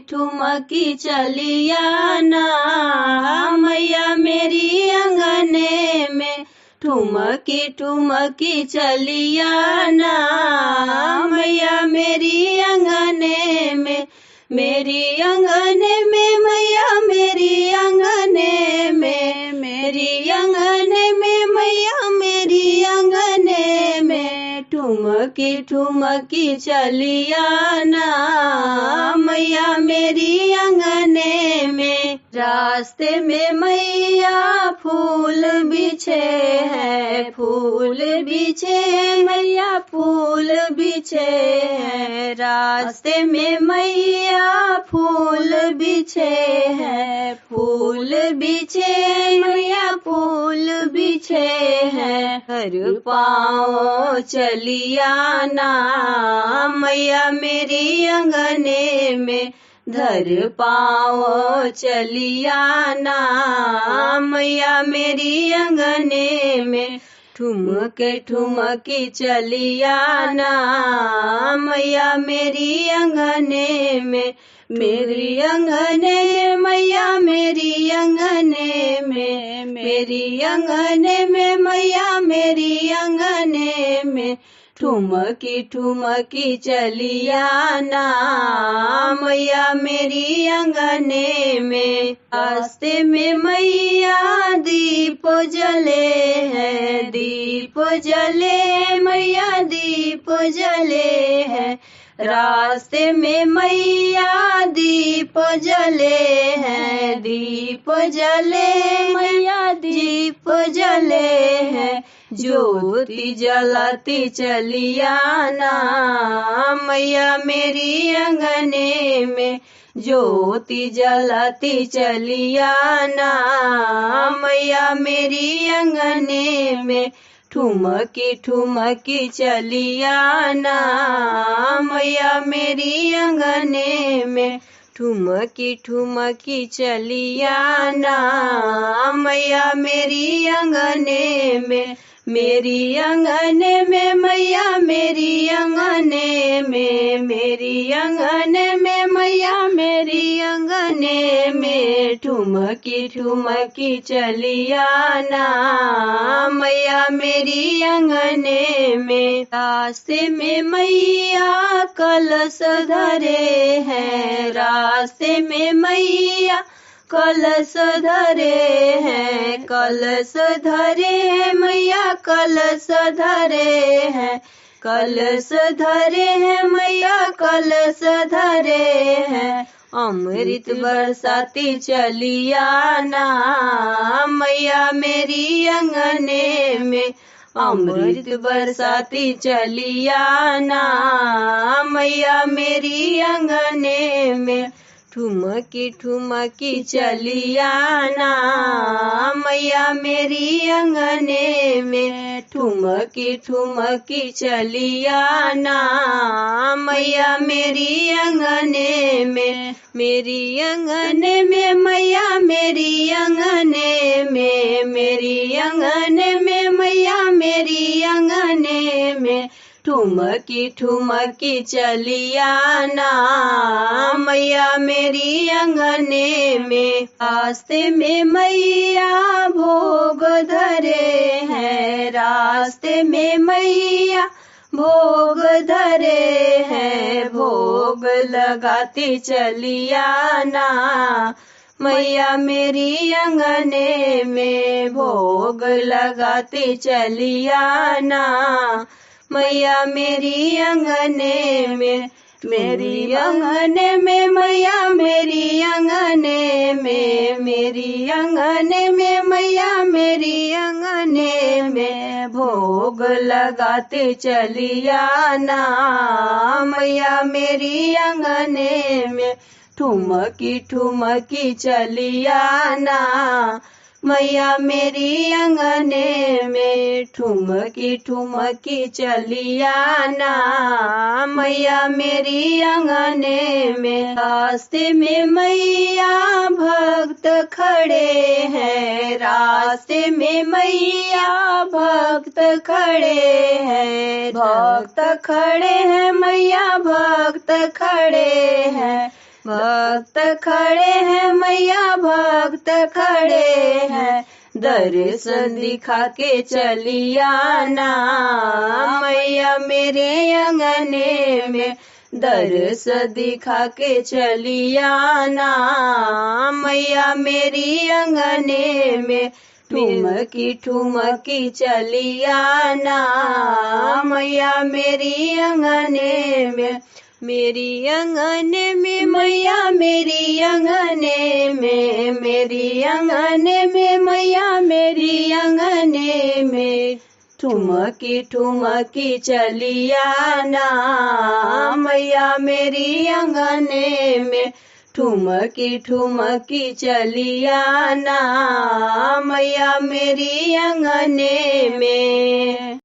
ठुमकी चलिया ना, मैया मेरी अंगने में ठुमकी चलिया ना, मैया मेरी अंगने में, मेरी अंगने में मैया मेरी अंगने में, मेरी अंगने में मैया मेरी अंगने में ठुमकी चलिया ना, मैया मेरी अंगने में। रास्ते में मैया फूल बिछे हैं, फूल बिछे हैं मैया फूल बिछे हैं, रास्ते में मैया फूल बिछे हैं, फूल बिछे हैं मैया फूल बिछे हैं। हर पाँव चलिया ना, मैया मेरी अंगने में धर पाँव चलिया ना, मैया मेरी अंगने में ठुमकी चलिया ना, मैया मेरी अंगने में, मेरी अंगने मैया मेरी अंगने में, मेरी अंगने में मैया मेरी अंगने में ठुमकी चलिया ना, मैया मेरी अंगने में। रास्ते में मैया दीप जले हैं, दीप जले मैया दीप जले हैं, रास्ते में मैया दीप जले हैं, दीप जले मैया दीप जले हैं। ज्योति जलाती चलिया ना, मैया मेरी अंगने में ज्योति जलाती चलिया ना, मैया मेरी अंगने में ठुमकी चलिया ना, मैया मेरी अंगने में ठुमकी चलिया ना, मैया मेरी अंगने में, मेरी अंगने में मैया मेरी अंगने में, मेरी अंगने में मैया मेरी अंगने में ठुमकी चलिया ना, मैया मेरी अंगने में। रास्ते में मैया कलश धरे हैं, रास्ते में मैया कलश धरे हैं, कलश धरे हैं मैया कलश धरे हैं, कलश धरे हैं मैया कलश धरे हैं। अमृत बरसाती चलिया ना, मैया मेरी अंगने में अमृत बरसाती चलिया ना, मैया मेरी अंगने में ठुमकी चलिया ना, मैया मेरी अंगने में ठुमकी चलिया ना, मैया मेरी अंगने में, मेरी अंगने में मैया मेरी अंगने में, मेरी अंगने में मैया मेरी अंगने में ठुमकी चलिया ना, मैया मेरी अंगने में। रास्ते में मैया भोग धरे हैं, रास्ते में मैया भोग धरे हैं, भोग लगाती चलिया ना, मैया मेरी अंगने में भोग लगाती चलिया ना, मैया मेरी अंगने में, मेरी अंगने में मैया मेरी अंगने में, मेरी अंगने में मैया मेरी अंगने में भोग लगाते चलिया ना, मैया मेरी अंगने में ठुमकी चलिया ना, मैया मेरी अंगने में ठुमकी चलिया ना, मैया मेरी अंगने में। रास्ते में मैया भक्त खड़े हैं, रास्ते में मैया भक्त खड़े हैं, भक्त खड़े हैं मैया भक्त खड़े हैं, भक्त खड़े हैं मैया भक्त खड़े हैं, दर्शन दिखा के चली आना मैया मेरे अंगने में, दर्शन दिखा के चली आना मैया मेरी अंगने में, ठुमकी ठुमकी चली आना मैया मेरी अंगने में, मेरी अंगने में मैया मेरी अंगने में, मेरी अंगने में मैया मेरी अंगने में, ठुमकी ठुमकी चली आना मैया मेरी अंगने में, ठुमकी ठुमकी चली आना मैया मेरी अंगने में।